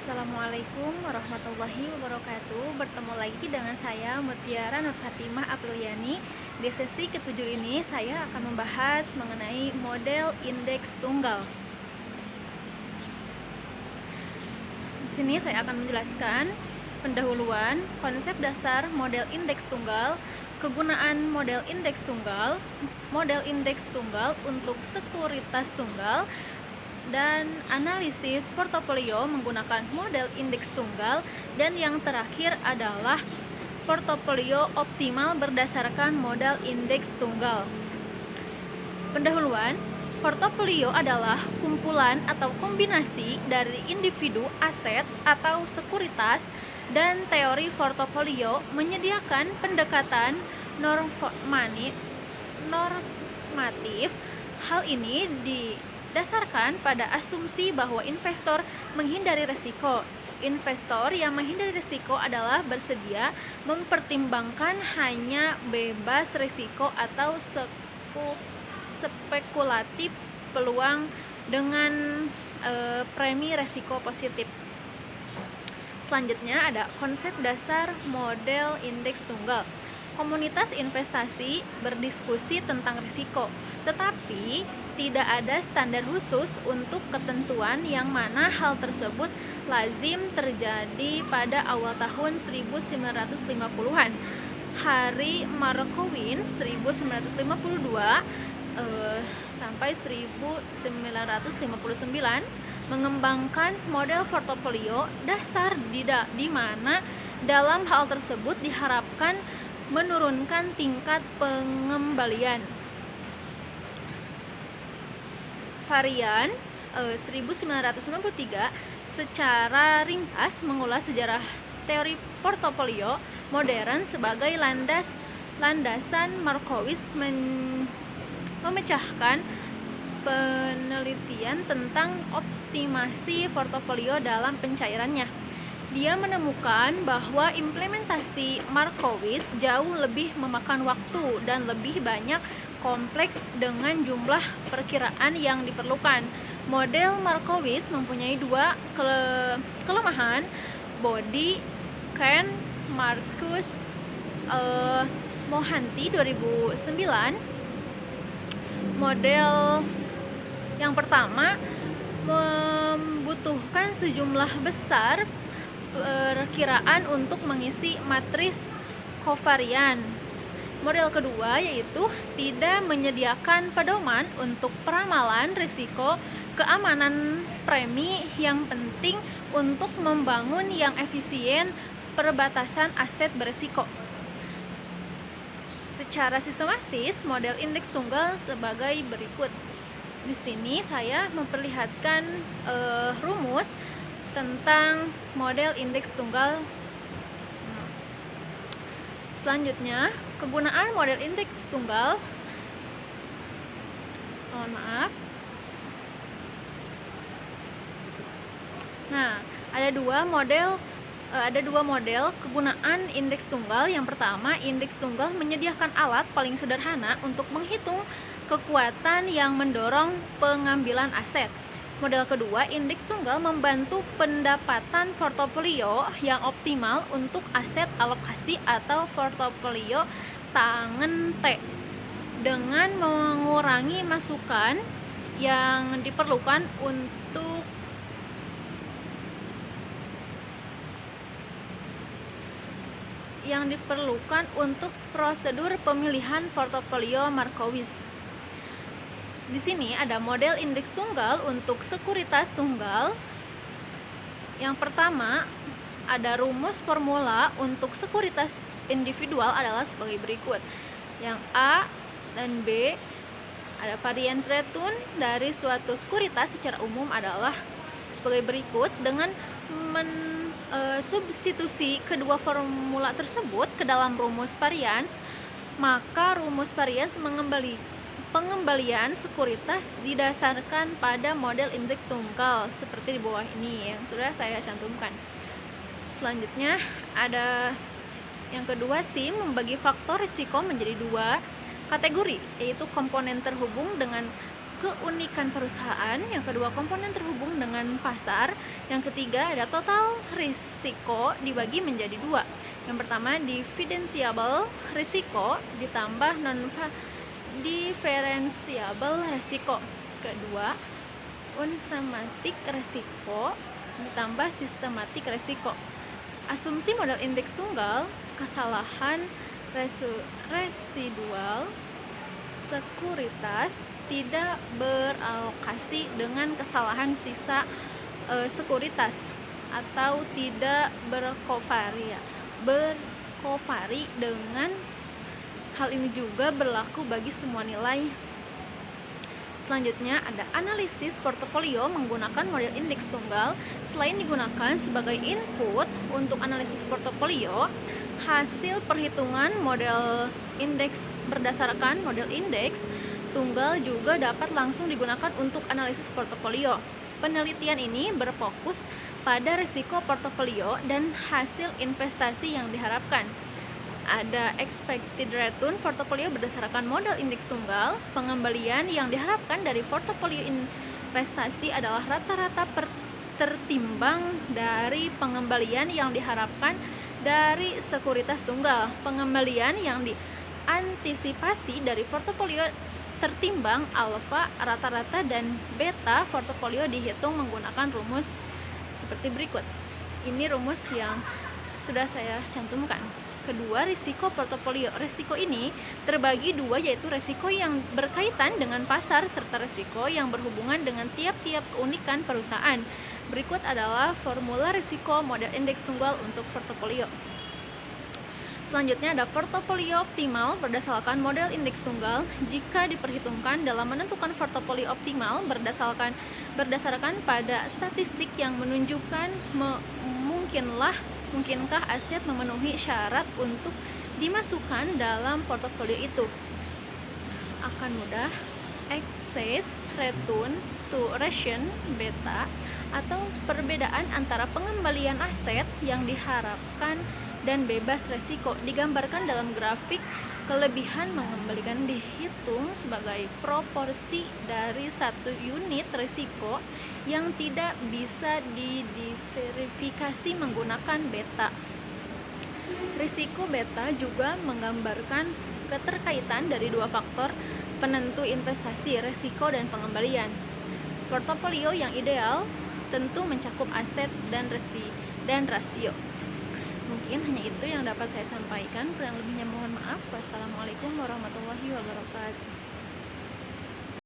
Assalamualaikum warahmatullahi wabarakatuh. Bertemu lagi dengan saya Mutiara Nur Fatimah Apriliani. Di sesi ketujuh ini saya akan membahas mengenai model indeks tunggal. Di sini saya akan menjelaskan pendahuluan, konsep dasar model indeks tunggal, kegunaan model indeks tunggal untuk sekuritas tunggal, dan analisis portofolio menggunakan model indeks tunggal, dan yang terakhir adalah portofolio optimal berdasarkan model indeks tunggal. Pendahuluan, portofolio adalah kumpulan atau kombinasi dari individu aset atau sekuritas, dan teori portofolio menyediakan pendekatan normatif. Hal ini didasarkan pada asumsi bahwa investor menghindari risiko. Investor yang menghindari risiko adalah bersedia mempertimbangkan hanya bebas risiko atau spekulatif peluang dengan premi risiko positif. Selanjutnya ada konsep dasar model indeks tunggal. Komunitas investasi berdiskusi tentang risiko, tetapi tidak ada standar khusus untuk ketentuan yang mana hal tersebut lazim terjadi pada awal tahun 1950-an. Harry Markowitz 1952 sampai 1959 mengembangkan model portofolio dasar di mana dalam hal tersebut diharapkan menurunkan tingkat pengembalian. Varian 1993 secara ringkas mengulas sejarah teori portofolio modern sebagai landasan. Markowitz memecahkan penelitian tentang optimasi portofolio dalam pencairannya. Dia menemukan bahwa implementasi Markowitz jauh lebih memakan waktu dan lebih banyak kompleks dengan jumlah perkiraan yang diperlukan. Model Markowitz mempunyai dua kelemahan. Body Kahn, Marcus Mohanty 2009. Model yang pertama membutuhkan sejumlah besar perkiraan untuk mengisi matris covariance. Model kedua yaitu tidak menyediakan pedoman untuk peramalan risiko keamanan premi yang penting untuk membangun yang efisien perbatasan aset berisiko. Secara sistematis, model indeks tunggal sebagai berikut. Di sini saya memperlihatkan rumus tentang model indeks tunggal. Selanjutnya, kegunaan model indeks tunggal. Mohon maaf. Nah, ada dua model kegunaan indeks tunggal. Yang pertama, indeks tunggal menyediakan alat paling sederhana untuk menghitung kekuatan yang mendorong pengambilan aset. Model kedua, indeks tunggal membantu pendapatan portofolio yang optimal untuk aset alokasi atau portofolio tangan T dengan mengurangi masukan yang diperlukan untuk prosedur pemilihan portofolio Markowitz. Di sini ada model indeks tunggal untuk sekuritas tunggal. Yang pertama, ada rumus formula untuk sekuritas individual adalah sebagai berikut. Yang A dan B, ada variance return dari suatu sekuritas secara umum adalah sebagai berikut. Dengan substitusi kedua formula tersebut ke dalam rumus variance, maka rumus variance pengembalian sekuritas didasarkan pada model indeks tunggal seperti di bawah ini yang sudah saya cantumkan. Selanjutnya ada yang kedua, SIM membagi faktor risiko menjadi dua kategori, yaitu komponen terhubung dengan keunikan perusahaan, yang kedua komponen terhubung dengan pasar, yang ketiga ada total risiko dibagi menjadi dua. Yang pertama differentiable risiko ditambah non differentiable risiko. Kedua unsematic risiko ditambah sistematik risiko. Asumsi model indeks tunggal, kesalahan residual sekuritas tidak beralokasi dengan kesalahan sisa sekuritas atau tidak berkovari dengan. Hal ini juga berlaku bagi semua nilai. Selanjutnya ada analisis portofolio menggunakan model indeks tunggal. Selain digunakan sebagai input untuk analisis portofolio, hasil perhitungan model indeks berdasarkan model indeks tunggal juga dapat langsung digunakan untuk analisis portofolio. Penelitian ini berfokus pada risiko portofolio dan hasil investasi yang diharapkan. Ada expected return portofolio berdasarkan model indeks tunggal. Pengembalian yang diharapkan dari portofolio investasi adalah rata-rata tertimbang dari pengembalian yang diharapkan dari sekuritas tunggal. Pengembalian yang diantisipasi dari portofolio tertimbang alfa rata-rata dan beta portofolio dihitung menggunakan rumus seperti berikut. Ini rumus yang sudah saya cantumkan. Kedua, risiko portofolio. Risiko ini terbagi dua, yaitu risiko yang berkaitan dengan pasar serta risiko yang berhubungan dengan tiap-tiap keunikan perusahaan. Berikut adalah formula risiko model indeks tunggal untuk portofolio. Selanjutnya ada portofolio optimal berdasarkan model indeks tunggal. Jika diperhitungkan dalam menentukan portofolio optimal berdasarkan pada statistik yang menunjukkan mungkinkah aset memenuhi syarat untuk dimasukkan dalam portofolio itu. Akan mudah excess return to ration beta atau perbedaan antara pengembalian aset yang diharapkan dan bebas resiko digambarkan dalam grafik. Kelebihan mengembalikan dihitung sebagai proporsi dari satu unit risiko yang tidak bisa diverifikasi menggunakan beta. Risiko beta juga menggambarkan keterkaitan dari dua faktor penentu investasi, risiko dan pengembalian. Portofolio yang ideal tentu mencakup aset dan rasio. Mungkin hanya itu yang dapat saya sampaikan, kurang lebihnya mohon maaf. Wassalamualaikum warahmatullahi wabarakatuh.